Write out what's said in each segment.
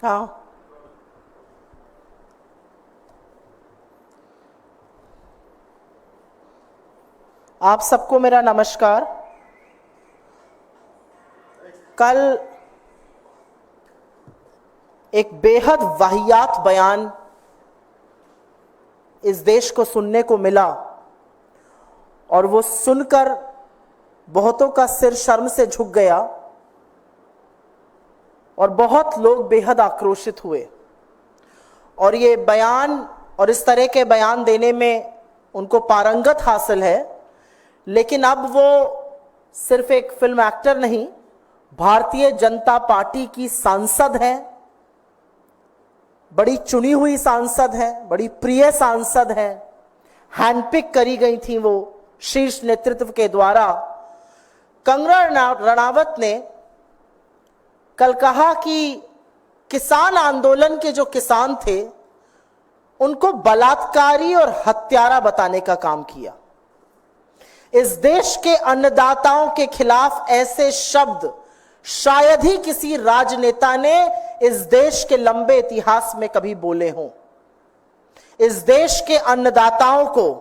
हाँ, आप सबको मेरा नमस्कार। कल एक बेहद वाहियात बयान इस देश को सुनने को मिला और वो सुनकर बहुतों का सिर शर्म से झुक गया और बहुत लोग बेहद आक्रोशित हुए। और ये बयान और इस तरह के बयान देने में उनको पारंगत हासिल है, लेकिन अब वो सिर्फ एक फिल्म एक्टर नहीं, भारतीय जनता पार्टी की सांसद हैं, बड़ी चुनी हुई सांसद हैं, बड़ी प्रिय सांसद हैं, हैंडपिक करी गई थी वो शीर्ष नेतृत्व के द्वारा। कंगना रणावत ने कल कहा कि किसान आंदोलन के जो किसान थे उनको बलात्कारी और हत्यारा बताने का काम किया। इस देश के अन्नदाताओं के खिलाफ ऐसे शब्द शायद ही किसी राजनेता ने इस देश के लंबे इतिहास में कभी बोले हों। इस देश के अन्नदाताओं को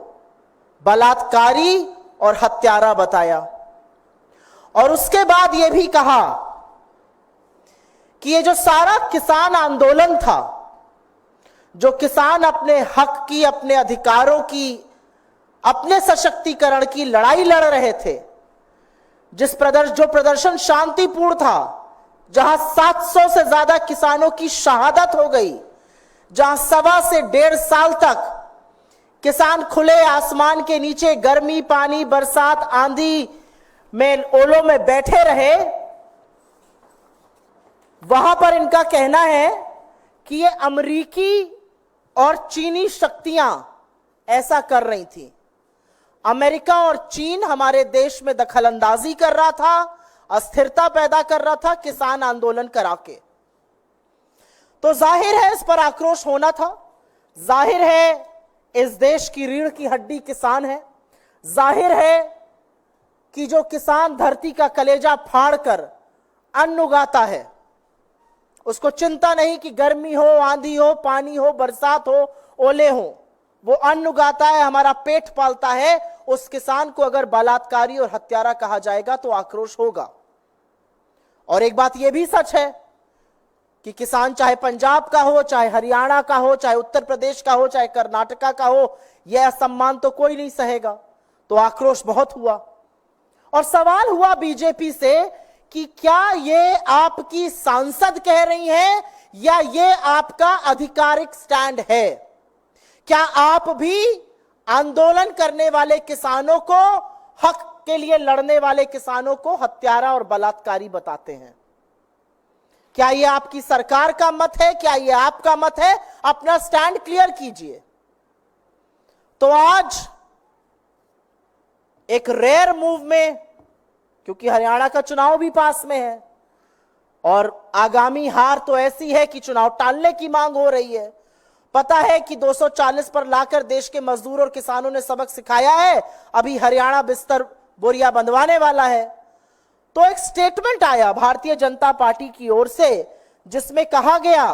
बलात्कारी और हत्यारा बताया और उसके बाद यह भी कहा कि ये जो सारा किसान आंदोलन था, जो किसान अपने हक की, अपने अधिकारों की, अपने सशक्तिकरण की लड़ाई लड़ रहे थे, जो प्रदर्शन शांतिपूर्ण था, जहां 700 से ज्यादा किसानों की शहादत हो गई, जहां 1.25 से 1.5 साल तक किसान खुले आसमान के नीचे गर्मी, पानी, बरसात, आंधी में, ओलों में बैठे रहे, वहां पर इनका कहना है कि ये अमेरिकी और चीनी शक्तियां ऐसा कर रही थी। अमेरिका और चीन हमारे देश में दखलंदाजी कर रहा था, अस्थिरता पैदा कर रहा था किसान आंदोलन करा के। तो जाहिर है इस पर आक्रोश होना था। जाहिर है इस देश की रीढ़ की हड्डी किसान है। जाहिर है कि जो किसान धरती का कलेजा फाड़कर अन्न उगाता है, उसको चिंता नहीं कि गर्मी हो, आंधी हो, पानी हो, बरसात हो, ओले हो, वो अन्न उगाता है, हमारा पेट पालता है। उस किसान को अगर बलात्कारी और हत्यारा कहा जाएगा तो आक्रोश होगा। और एक बात यह भी सच है कि किसान चाहे पंजाब का हो, चाहे हरियाणा का हो, चाहे उत्तर प्रदेश का हो, चाहे कर्नाटका का हो, यह असम्मान तो कोई नहीं सहेगा। तो आक्रोश बहुत हुआ और सवाल हुआ बीजेपी से कि क्या ये आपकी सांसद कह रही हैं या ये आपका आधिकारिक स्टैंड है? क्या आप भी आंदोलन करने वाले किसानों को, हक के लिए लड़ने वाले किसानों को हत्यारा और बलात्कारी बताते हैं? क्या ये आपकी सरकार का मत है? क्या ये आपका मत है? अपना स्टैंड क्लियर कीजिए। तो आज एक रेयर मूव में, क्योंकि हरियाणा का चुनाव भी पास में है और आगामी हार तो ऐसी है कि चुनाव टालने की मांग हो रही है। पता है कि 240 पर लाकर देश के मजदूर और किसानों ने सबक सिखाया है, अभी हरियाणा बिस्तर बोरिया बंधवाने वाला है। तो एक स्टेटमेंट आया भारतीय जनता पार्टी की ओर से जिसमें कहा गया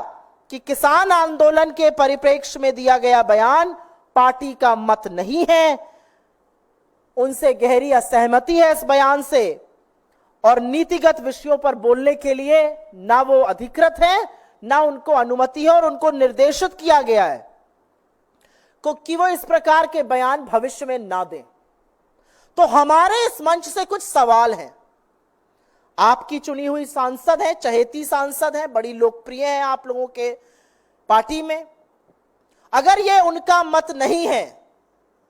कि किसान आंदोलन के परिप्रेक्ष्य में दिया गया बयान पार्टी का मत नहीं है, उनसे गहरी असहमति है इस बयान से और नीतिगत विषयों पर बोलने के लिए ना वो अधिकृत है, ना उनको अनुमति है और उनको निर्देशित किया गया है कि वो इस प्रकार के बयान भविष्य में ना दें। तो हमारे इस मंच से कुछ सवाल हैं। आपकी चुनी हुई सांसद है, चहेती सांसद है, बड़ी लोकप्रिय है आप लोगों के पार्टी में। अगर ये उनका मत नहीं है,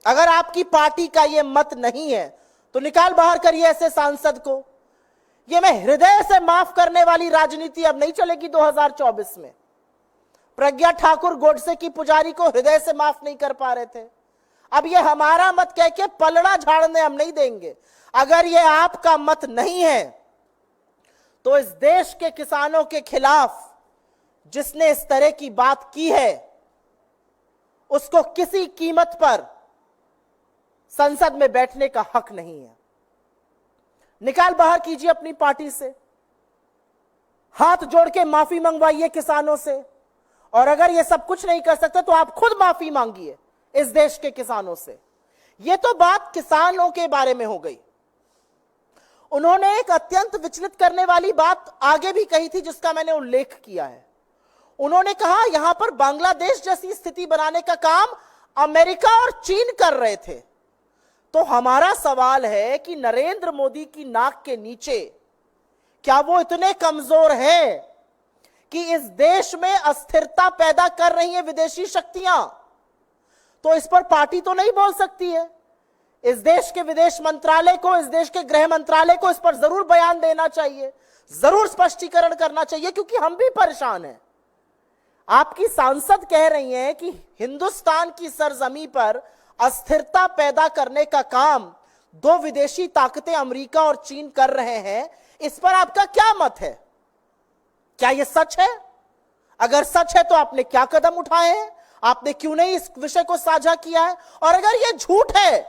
अगर आपकी पार्टी का ये मत नहीं है, तो निकाल बाहर करिए ऐसे सांसद को। ये मैं हृदय से माफ करने वाली राजनीति अब नहीं चलेगी 2024 में। प्रज्ञा ठाकुर गोडसे की पुजारी को हृदय से माफ नहीं कर पा रहे थे, अब ये हमारा मत कह के पलड़ा झाड़ने हम नहीं देंगे। अगर ये आपका मत नहीं है तो इस देश के किसानों के खिलाफ जिसने इस तरह की बात की है उसको किसी कीमत पर संसद में बैठने का हक नहीं है। निकाल बाहर कीजिए अपनी पार्टी से। हाथ जोड़ के माफी मंगवाइए किसानों से, और अगर ये सब कुछ नहीं कर सकते तो आप खुद माफी मांगिए इस देश के किसानों से। ये तो बात किसानों के बारे में हो गई। उन्होंने एक अत्यंत विचलित करने वाली बात आगे भी कही थी जिसका मैंने उल्लेख किया है। उन्होंने कहा यहां पर बांग्लादेश जैसी स्थिति बनाने का काम अमेरिका और चीन कर रहे थे। तो हमारा सवाल है कि नरेंद्र मोदी की नाक के नीचे क्या वो इतने कमजोर हैं कि इस देश में अस्थिरता पैदा कर रही है विदेशी शक्तियां? तो इस पर पार्टी तो नहीं बोल सकती है। इस देश के विदेश मंत्रालय को, इस देश के गृह मंत्रालय को इस पर जरूर बयान देना चाहिए, जरूर स्पष्टीकरण करना चाहिए, क्योंकि हम भी परेशान हैं। आपकी सांसद कह रही हैं कि हिंदुस्तान की सरजमी पर अस्थिरता पैदा करने का काम दो विदेशी ताकतें अमेरिका और चीन कर रहे हैं। इस पर आपका क्या मत है? क्या यह सच है? अगर सच है तो आपने क्या कदम उठाए हैं? आपने क्यों नहीं इस विषय को साझा किया है? और अगर यह झूठ है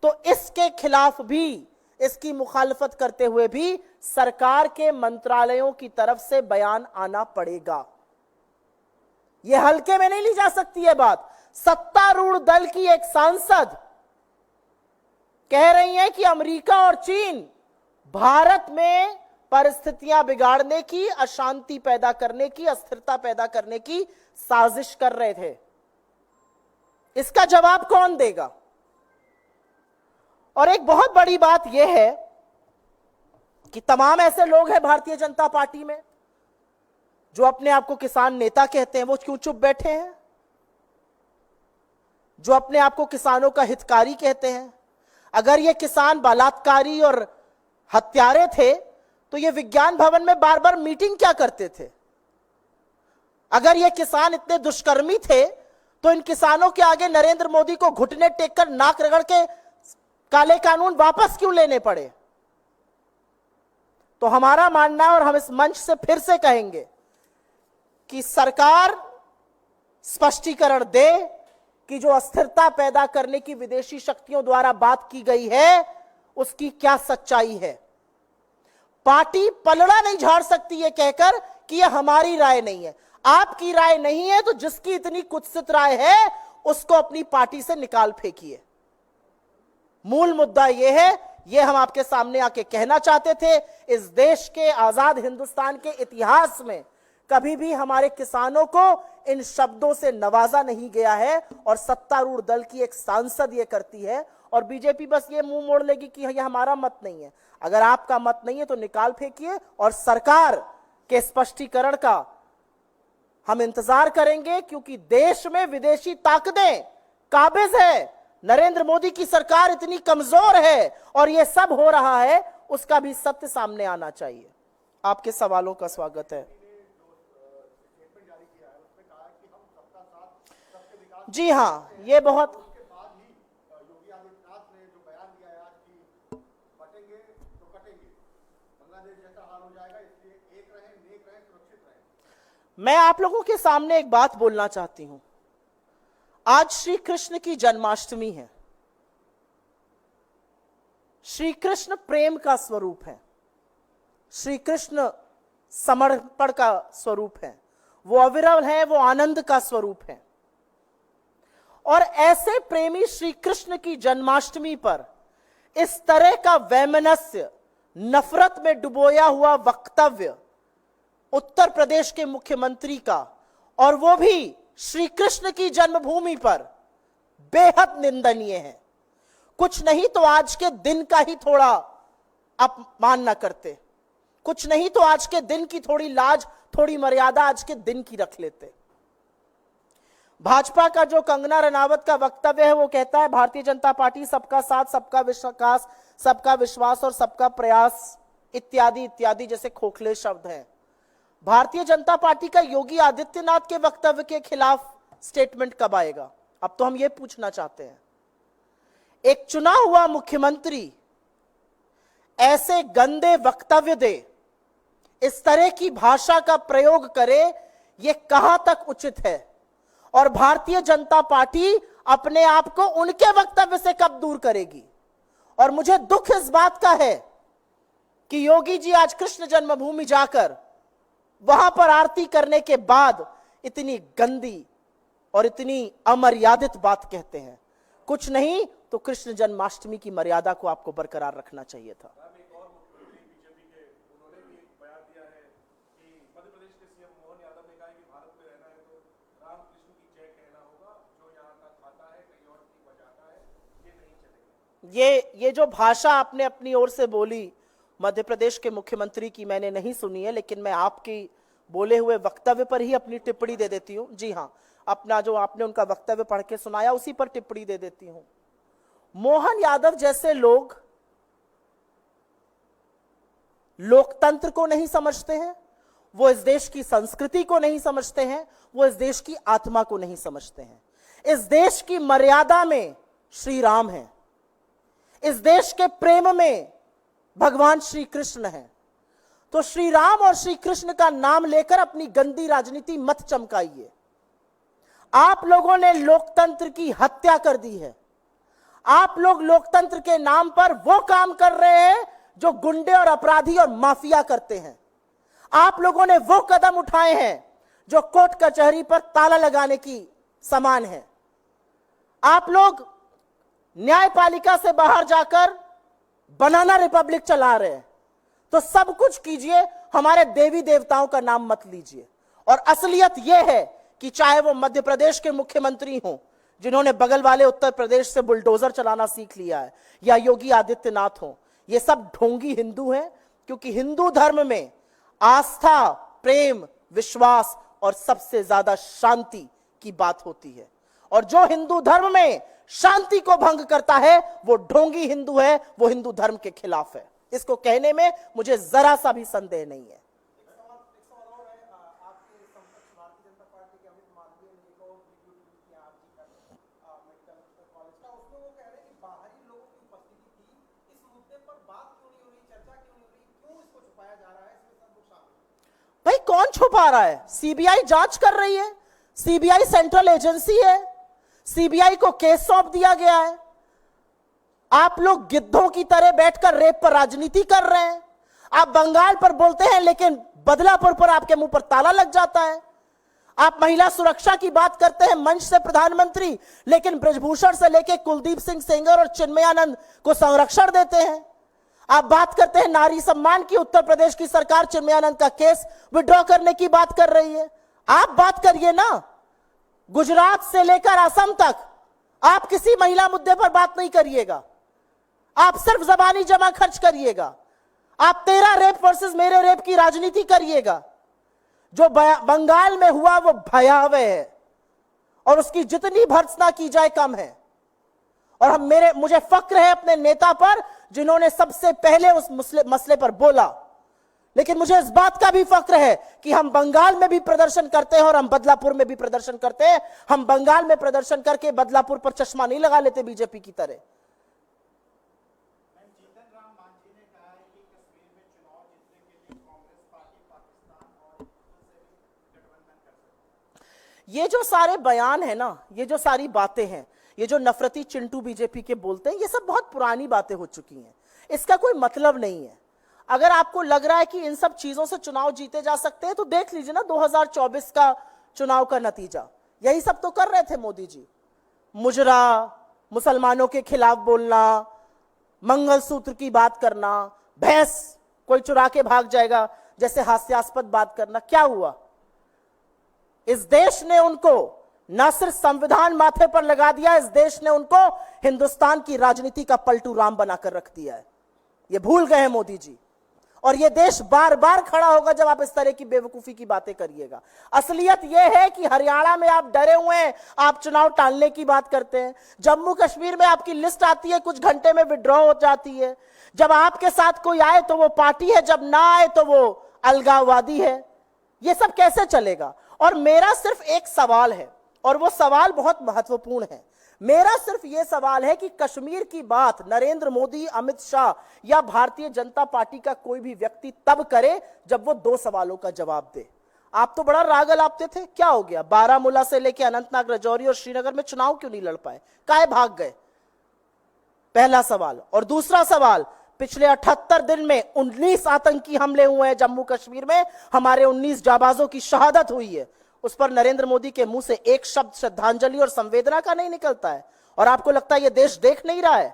तो इसके खिलाफ भी, इसकी मुखालफत करते हुए भी सरकार के मंत्रालयों की तरफ से बयान आना पड़ेगा। यह हल्के में नहीं ली जा सकती है बात। सत्तारूढ़ दल की एक सांसद कह रही है कि अमेरिका और चीन भारत में परिस्थितियां बिगाड़ने की, अशांति पैदा करने की, अस्थिरता पैदा करने की साजिश कर रहे थे। इसका जवाब कौन देगा? और एक बहुत बड़ी बात यह है कि तमाम ऐसे लोग हैं भारतीय जनता पार्टी में जो अपने आप को किसान नेता कहते हैं, वो क्यों चुप बैठे हैं? जो अपने आप को किसानों का हितकारी कहते हैं, अगर ये किसान बलात्कारी और हत्यारे थे तो ये विज्ञान भवन में बार बार मीटिंग क्या करते थे? अगर ये किसान इतने दुष्कर्मी थे तो इन किसानों के आगे नरेंद्र मोदी को घुटने टेककर नाक रगड़ के काले कानून वापस क्यों लेने पड़े? तो हमारा मानना है, और हम इस मंच से फिर से कहेंगे कि सरकार स्पष्टीकरण दे कि जो अस्थिरता पैदा करने की विदेशी शक्तियों द्वारा बात की गई है उसकी क्या सच्चाई है। पार्टी पलड़ा नहीं झाड़ सकती है कहकर कि यह हमारी राय नहीं है। आपकी राय नहीं है तो जिसकी इतनी कुत्सित राय है उसको अपनी पार्टी से निकाल फेंकिए। मूल मुद्दा यह है, यह हम आपके सामने आके कहना चाहते थे। इस देश के आजाद हिंदुस्तान के इतिहास में कभी भी हमारे किसानों को इन शब्दों से नवाजा नहीं गया है, और सत्तारूढ़ दल की एक सांसद ये करती है, और बीजेपी बस ये मुंह मोड़ लेगी कि यह हमारा मत नहीं है। अगर आपका मत नहीं है तो निकाल फेंकिए, और सरकार के स्पष्टीकरण का हम इंतजार करेंगे, क्योंकि देश में विदेशी ताकतें काबिज है। नरेंद्र मोदी की सरकार इतनी कमजोर है और यह सब हो रहा है, उसका भी सत्य सामने आना चाहिए। आपके सवालों का स्वागत है। जी हाँ, ये बहुत मैं आप लोगों के सामने एक बात बोलना चाहती हूं। आज श्री कृष्ण की जन्माष्टमी है। श्री कृष्ण प्रेम का स्वरूप है, श्री कृष्ण समर्पण का स्वरूप है, वो अविरल है, वो आनंद का स्वरूप है। और ऐसे प्रेमी श्री कृष्ण की जन्माष्टमी पर इस तरह का वैमनस्य, नफरत में डुबोया हुआ वक्तव्य उत्तर प्रदेश के मुख्यमंत्री का, और वो भी श्री कृष्ण की जन्मभूमि पर, बेहद निंदनीय है। कुछ नहीं तो आज के दिन का ही थोड़ा अपमान न करते, कुछ नहीं तो आज के दिन की थोड़ी लाज, थोड़ी मर्यादा आज के दिन की रख लेते। भाजपा का जो कंगना रनावत का वक्तव्य है, वो कहता है भारतीय जनता पार्टी सबका साथ, सबका विकास, सबका विश्वास और सबका प्रयास इत्यादि इत्यादि जैसे खोखले शब्द हैं। भारतीय जनता पार्टी का योगी आदित्यनाथ के वक्तव्य के खिलाफ स्टेटमेंट कब आएगा? अब तो हम ये पूछना चाहते हैं। एक चुना हुआ मुख्यमंत्री ऐसे गंदे वक्तव्य दे, इस तरह की भाषा का प्रयोग करे, ये कहां तक उचित है? और भारतीय जनता पार्टी अपने आप को उनके वक्तव्य से कब दूर करेगी? और मुझे दुख इस बात का है कि योगी जी आज कृष्ण जन्मभूमि जाकर वहां पर आरती करने के बाद इतनी गंदी और इतनी अमर्यादित बात कहते हैं। कुछ नहीं तो कृष्ण जन्माष्टमी की मर्यादा को आपको बरकरार रखना चाहिए था। ये जो भाषा आपने अपनी ओर से बोली मध्य प्रदेश के मुख्यमंत्री की मैंने नहीं सुनी है, लेकिन मैं आपकी बोले हुए वक्तव्य पर ही अपनी टिप्पणी दे देती हूं। जी हां, अपना जो आपने उनका वक्तव्य पढ़ के सुनाया उसी पर टिप्पणी दे देती हूं। मोहन यादव जैसे लोग लोकतंत्र को नहीं समझते हैं, वो इस देश की संस्कृति को नहीं समझते हैं, वो इस देश की आत्मा को नहीं समझते हैं। इस देश की मर्यादा में श्री राम है, इस देश के प्रेम में भगवान श्री कृष्ण है। तो श्री राम और श्री कृष्ण का नाम लेकर अपनी गंदी राजनीति मत चमकाइए। आप लोगों ने लोकतंत्र की हत्या कर दी है। आप लोग लोकतंत्र के नाम पर वो काम कर रहे हैं जो गुंडे और अपराधी और माफिया करते हैं। आप लोगों ने वो कदम उठाए हैं जो कोर्ट कचहरी पर ताला लगाने की समान है। आप लोग न्यायपालिका से बाहर जाकर बनाना रिपब्लिक चला रहे हैं। तो सब कुछ कीजिए, हमारे देवी देवताओं का नाम मत लीजिए। और असलियत यह है कि चाहे वो मध्य प्रदेश के मुख्यमंत्री हों जिन्होंने बगल वाले उत्तर प्रदेश से बुलडोजर चलाना सीख लिया है, या योगी आदित्यनाथ हों, ये सब ढोंगी हिंदू हैं। क्योंकि हिंदू धर्म में आस्था, प्रेम, विश्वास और सबसे ज्यादा शांति की बात होती है। और जो हिंदू धर्म में शांति को भंग करता है वो ढोंगी हिंदू है, वो हिंदू धर्म के खिलाफ है। इसको कहने में मुझे जरा सा भी संदेह नहीं है। भाई कौन छुपा रहा है? सीबीआई जांच कर रही है, सीबीआई सेंट्रल एजेंसी है, सीबीआई को केस सौंप दिया गया है। आप लोग गिद्धों की तरह बैठकर रेप पर राजनीति कर रहे हैं। आप बंगाल पर बोलते हैं लेकिन बदलापुर पर आपके मुंह पर ताला लग जाता है। आप महिला सुरक्षा की बात करते हैं मंच से प्रधानमंत्री, लेकिन ब्रजभूषण से लेकर कुलदीप सिंह सेंगर और चिन्मयानंद को संरक्षण देते हैं। आप बात करते हैं नारी सम्मान की, उत्तर प्रदेश की सरकार चिन्मयानंद का केस विड्रॉ करने की बात कर रही है। आप बात करिए ना। गुजरात से लेकर असम तक आप किसी महिला मुद्दे पर बात नहीं करिएगा। आप सिर्फ जबानी जमा खर्च करिएगा। आप तेरा रेप वर्सेस मेरे रेप की राजनीति करिएगा। जो बंगाल में हुआ वो भयावह है और उसकी जितनी भर्त्सना की जाए कम है। और मुझे फक्र है अपने नेता पर जिन्होंने सबसे पहले उस मसले पर बोला। लेकिन मुझे इस बात का भी फक्र है कि हम बंगाल में भी प्रदर्शन करते हैं और हम बदलापुर में भी प्रदर्शन करते हैं। हम बंगाल में प्रदर्शन करके बदलापुर पर चश्मा नहीं लगा लेते बीजेपी की तरह। ये जो सारे बयान है ना, ये जो सारी बातें हैं, ये जो नफरती चिंटू बीजेपी के बोलते हैं, ये सब बहुत पुरानी बातें हो चुकी हैं। इसका कोई मतलब नहीं है। अगर आपको लग रहा है कि इन सब चीजों से चुनाव जीते जा सकते हैं तो देख लीजिए ना 2024 का चुनाव का नतीजा। यही सब तो कर रहे थे मोदी जी। मुजरा, मुसलमानों के खिलाफ बोलना, मंगलसूत्र की बात करना, भैंस कोई चुरा के भाग जाएगा जैसे हास्यास्पद बात करना। क्या हुआ? इस देश ने उनको न सिर्फ संविधान माथे पर लगा दिया, इस देश ने उनको हिंदुस्तान की राजनीति का पलटू राम बनाकर रख दिया है। ये भूल गए हैं मोदी जी। और ये देश बार बार खड़ा होगा जब आप इस तरह की बेवकूफी की बातें करिएगा। असलियत यह है कि हरियाणा में आप डरे हुए हैं, आप चुनाव टालने की बात करते हैं। जम्मू कश्मीर में आपकी लिस्ट आती है, कुछ घंटे में विड्रॉ हो जाती है। जब आपके साथ कोई आए तो वो पार्टी है, जब ना आए तो वो अलगाववादी है। ये सब कैसे चलेगा? और मेरा सिर्फ एक सवाल है, और वो सवाल बहुत महत्वपूर्ण है। मेरा सिर्फ यह सवाल है कि कश्मीर की बात नरेंद्र मोदी, अमित शाह या भारतीय जनता पार्टी का कोई भी व्यक्ति तब करे जब वो दो सवालों का जवाब दे। आप तो बड़ा राग अलापते थे, क्या हो गया? बारामूला से लेकर अनंतनाग, राजौरी और श्रीनगर में चुनाव क्यों नहीं लड़ पाए? काहे भाग गए? पहला सवाल। और दूसरा सवाल, पिछले 78 दिन में 19 आतंकी हमले हुए हैं जम्मू कश्मीर में, हमारे 19 जाबाजों की शहादत हुई है। उस पर नरेंद्र मोदी के मुंह से एक शब्द श्रद्धांजलि और संवेदना का नहीं निकलता है, और आपको लगता है ये देश देख नहीं रहा है।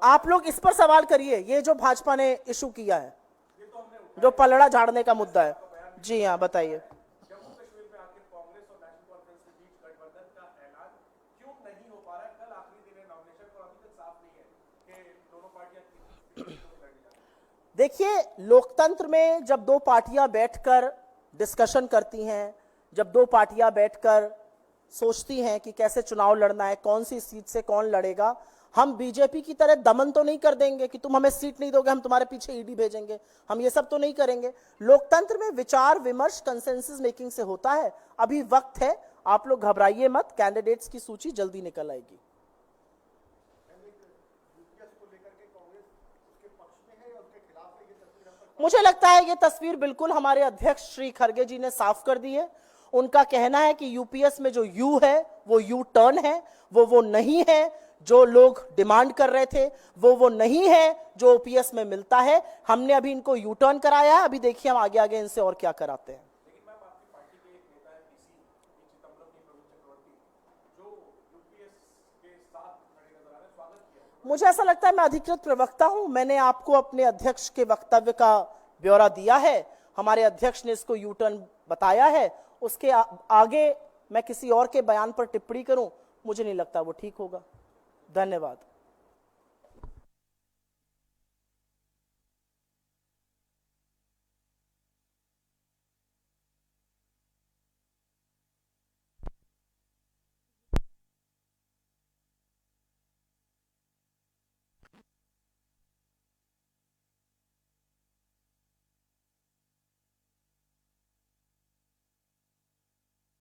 आप लोग इस पर सवाल करिए, ये जो भाजपा ने इशू किया है, जो पलड़ा झाड़ने का मुद्दा है। जी हाँ, बताइए। जम्मू कश्मीर में आखिर कांग्रेस और नेशनल कॉन्फ्रेंस के बीच गठबंधन का ऐलान क्यों नहीं हो पा रहा है? कल आखिरी दिन है नॉमिनेशन का, अभी तक साफ नहीं है कि दोनों पार्टियां देखिए, लोकतंत्र में जब दो पार्टियां बैठकर डिस्कशन करती हैं, जब दो पार्टियां बैठकर सोचती हैं कि कैसे चुनाव लड़ना है, कौन सी सीट से कौन लड़ेगा, हम बीजेपी की तरह दमन तो नहीं कर देंगे कि तुम हमें सीट नहीं दोगे, हम तुम्हारे पीछे ईडी भेजेंगे, हम ये सब तो नहीं करेंगे। लोकतंत्र में विचार विमर्श कंसेंसस मेकिंग से होता है। अभी वक्त है, आप लोग घबराइए मत, कैंडिडेट्स की सूची जल्दी निकल आएगी। मुझे लगता है ये तस्वीर बिल्कुल हमारे अध्यक्ष श्री खरगे जी ने साफ कर दी है। उनका कहना है कि यूपीएस में जो यू है वो यू टर्न है, वो नहीं है जो लोग डिमांड कर रहे थे, वो नहीं है जो ओपीएस में मिलता है। हमने अभी इनको यू टर्न कराया है, अभी देखिए हम आगे आगे इनसे और क्या कराते हैं। मुझे ऐसा लगता है मैं अधिकृत प्रवक्ता हूं, मैंने आपको अपने अध्यक्ष के वक्तव्य का ब्यौरा दिया है, हमारे अध्यक्ष ने इसको यू टर्न बताया है। उसके आगे मैं किसी और के बयान पर टिप्पणी करूं, मुझे नहीं लगता वो ठीक होगा। धन्यवाद।